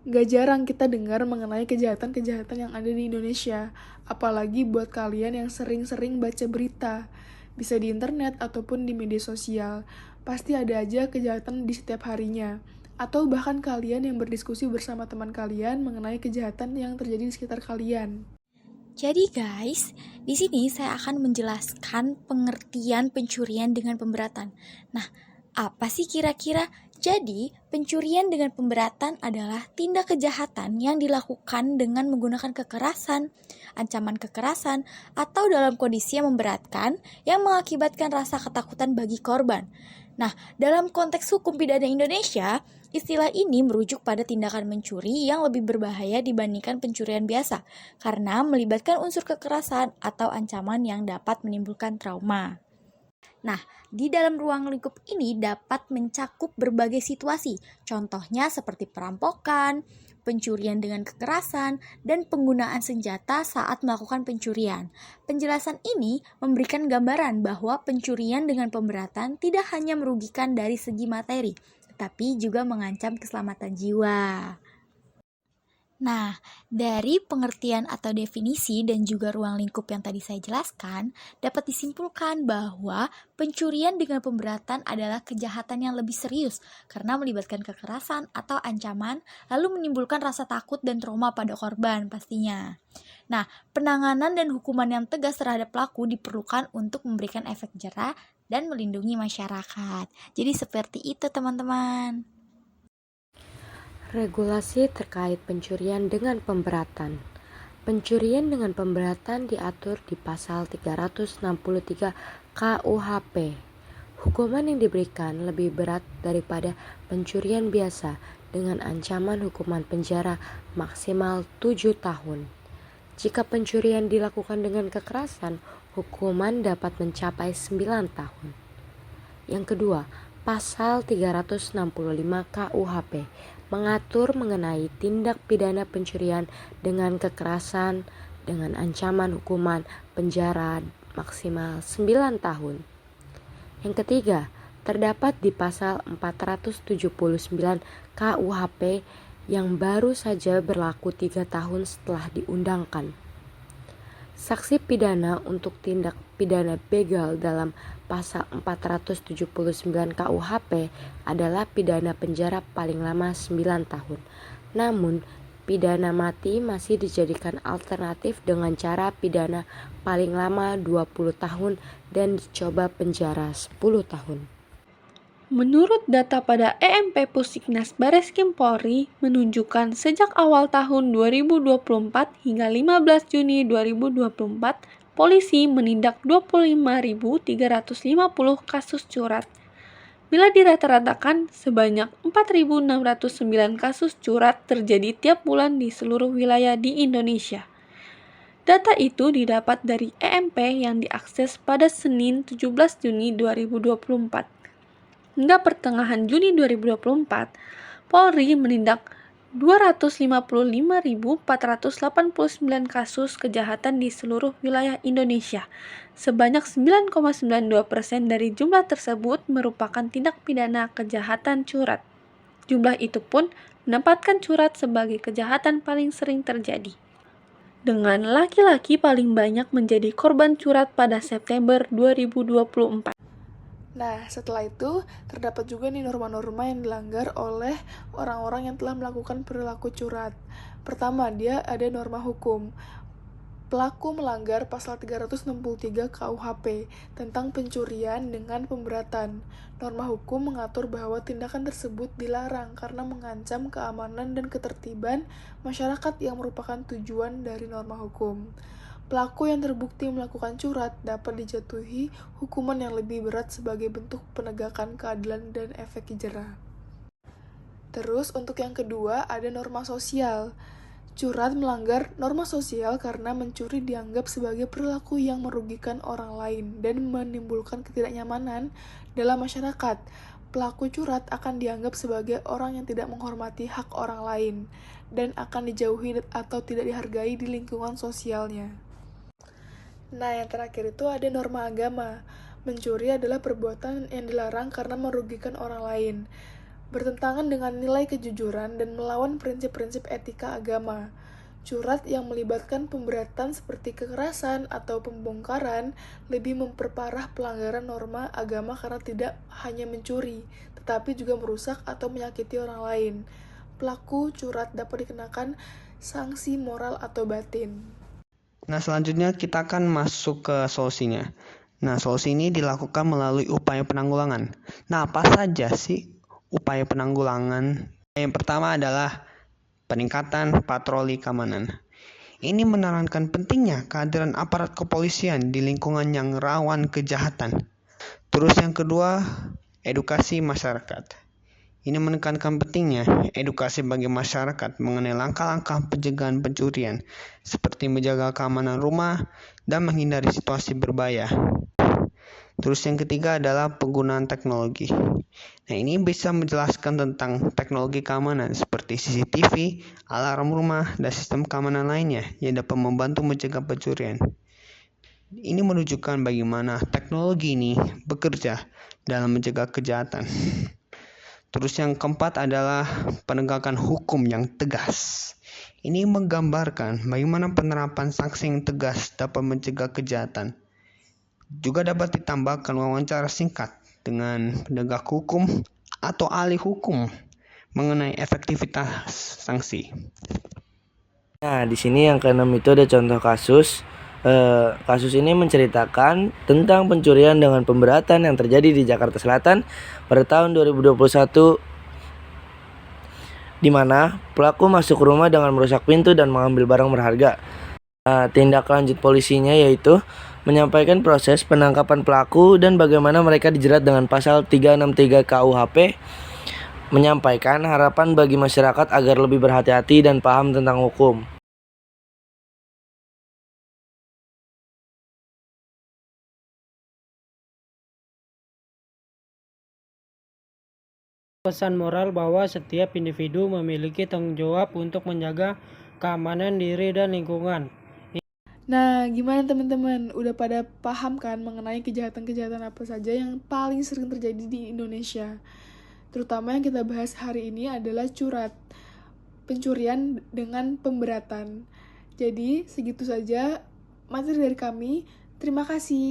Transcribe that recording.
Gak jarang kita dengar mengenai kejahatan-kejahatan yang ada di Indonesia, apalagi buat kalian yang sering-sering baca berita, bisa di internet ataupun di media sosial. Pasti ada aja kejahatan di setiap harinya. Atau bahkan kalian yang berdiskusi bersama teman kalian mengenai kejahatan yang terjadi di sekitar kalian. Jadi guys, di sini saya akan menjelaskan pengertian pencurian dengan pemberatan. Nah, apa sih kira-kira? Jadi, pencurian dengan pemberatan adalah tindak kejahatan yang dilakukan dengan menggunakan kekerasan, ancaman kekerasan, atau dalam kondisi yang memberatkan yang mengakibatkan rasa ketakutan bagi korban. Nah, dalam konteks hukum pidana Indonesia, istilah ini merujuk pada tindakan mencuri yang lebih berbahaya dibandingkan pencurian biasa, karena melibatkan unsur kekerasan atau ancaman yang dapat menimbulkan trauma. Nah, di dalam ruang lingkup ini dapat mencakup berbagai situasi, contohnya seperti perampokan, pencurian dengan kekerasan, dan penggunaan senjata saat melakukan pencurian. Penjelasan ini memberikan gambaran bahwa pencurian dengan pemberatan tidak hanya merugikan dari segi materi, tetapi juga mengancam keselamatan jiwa. Nah, dari pengertian atau definisi dan juga ruang lingkup yang tadi saya jelaskan, dapat disimpulkan bahwa pencurian dengan pemberatan adalah kejahatan yang lebih serius karena melibatkan kekerasan atau ancaman, lalu menimbulkan rasa takut dan trauma pada korban pastinya. Nah, penanganan dan hukuman yang tegas terhadap pelaku diperlukan untuk memberikan efek jera dan melindungi masyarakat. Jadi seperti itu teman-teman. Regulasi terkait pencurian dengan pemberatan. Pencurian dengan pemberatan diatur di pasal 363 KUHP. Hukuman yang diberikan lebih berat daripada pencurian biasa dengan ancaman hukuman penjara maksimal 7 tahun. Jika pencurian dilakukan dengan kekerasan, hukuman dapat mencapai 9 tahun. Yang kedua, pasal 365 KUHP mengatur mengenai tindak pidana pencurian dengan kekerasan dengan ancaman hukuman penjara maksimal 9 tahun. Yang ketiga, terdapat di pasal 479 KUHP yang baru saja berlaku 3 tahun setelah diundangkan. Saksi pidana untuk tindak pidana begal dalam pasal 479 KUHP adalah pidana penjara paling lama 9 tahun. Namun, pidana mati masih dijadikan alternatif dengan cara pidana paling lama 20 tahun dan dicoba penjara 10 tahun. Menurut data pada EMP Pusiknas Bareskrim Polri menunjukkan sejak awal tahun 2024 hingga 15 Juni 2024, polisi menindak 25.350 kasus curat. Bila dirata-ratakan, sebanyak 4.609 kasus curat terjadi tiap bulan di seluruh wilayah di Indonesia. Data itu didapat dari EMP yang diakses pada Senin 17 Juni 2024. Hingga pertengahan Juni 2024, Polri menindak 255.489 kasus kejahatan di seluruh wilayah Indonesia. Sebanyak 9,92% dari jumlah tersebut merupakan tindak pidana kejahatan curat. Jumlah itu pun menempatkan curat sebagai kejahatan paling sering terjadi, dengan laki-laki paling banyak menjadi korban curat pada September 2024. Nah, setelah itu, terdapat juga nih norma-norma yang dilanggar oleh orang-orang yang telah melakukan perilaku curat. Pertama, dia ada norma hukum. Pelaku melanggar pasal 363 KUHP tentang pencurian dengan pemberatan. Norma hukum mengatur bahwa tindakan tersebut dilarang karena mengancam keamanan dan ketertiban masyarakat yang merupakan tujuan dari norma hukum. Pelaku yang terbukti melakukan curat dapat dijatuhi hukuman yang lebih berat sebagai bentuk penegakan keadilan dan efek jera. Terus untuk yang kedua ada norma sosial. Curat melanggar norma sosial karena mencuri dianggap sebagai perilaku yang merugikan orang lain dan menimbulkan ketidaknyamanan dalam masyarakat. Pelaku curat akan dianggap sebagai orang yang tidak menghormati hak orang lain dan akan dijauhi atau tidak dihargai di lingkungan sosialnya. Nah, yang terakhir itu ada norma agama. Mencuri adalah perbuatan yang dilarang karena merugikan orang lain. bertentangan dengan nilai kejujuran dan melawan prinsip-prinsip etika agama. Curat yang melibatkan pemberatan seperti kekerasan atau pembongkaran lebih memperparah pelanggaran norma agama karena tidak hanya mencuri, tetapi juga merusak atau menyakiti orang lain. Pelaku curat dapat dikenakan sanksi moral atau batin. Nah, selanjutnya kita akan masuk ke solusinya. Nah, solusi ini dilakukan melalui upaya penanggulangan. Nah, apa saja sih upaya penanggulangan? Yang pertama adalah peningkatan patroli keamanan. Ini menekankan pentingnya kehadiran aparat kepolisian di lingkungan yang rawan kejahatan. Terus yang kedua, edukasi masyarakat. Ini menekankan pentingnya edukasi bagi masyarakat mengenai langkah-langkah pencegahan pencurian, seperti menjaga keamanan rumah dan menghindari situasi berbahaya. Terus yang ketiga adalah penggunaan teknologi. Nah, ini bisa menjelaskan tentang teknologi keamanan seperti CCTV, alarm rumah, dan sistem keamanan lainnya yang dapat membantu mencegah pencurian. Ini menunjukkan bagaimana teknologi ini bekerja dalam mencegah kejahatan. Terus yang keempat adalah penegakan hukum yang tegas. Ini menggambarkan bagaimana penerapan sanksi yang tegas dapat mencegah kejahatan. Juga dapat ditambahkan wawancara singkat dengan penegak hukum atau ahli hukum mengenai efektivitas sanksi. Nah, di sini yang keenam itu ada contoh kasus. Kasus ini menceritakan tentang pencurian dengan pemberatan yang terjadi di Jakarta Selatan pada tahun 2021, di mana pelaku masuk rumah dengan merusak pintu dan mengambil barang berharga. Tindak lanjut polisinya yaitu menyampaikan proses penangkapan pelaku dan bagaimana mereka dijerat dengan pasal 363 KUHP, menyampaikan harapan bagi masyarakat agar lebih berhati-hati dan paham tentang hukum. Pesan moral bahwa setiap individu memiliki tanggung jawab untuk menjaga keamanan diri dan lingkungan. Nah, gimana teman-teman? Udah pada paham kan mengenai kejahatan-kejahatan apa saja yang paling sering terjadi di Indonesia? Terutama yang kita bahas hari ini adalah curat, pencurian dengan pemberatan. Jadi, segitu saja materi dari kami. Terima kasih.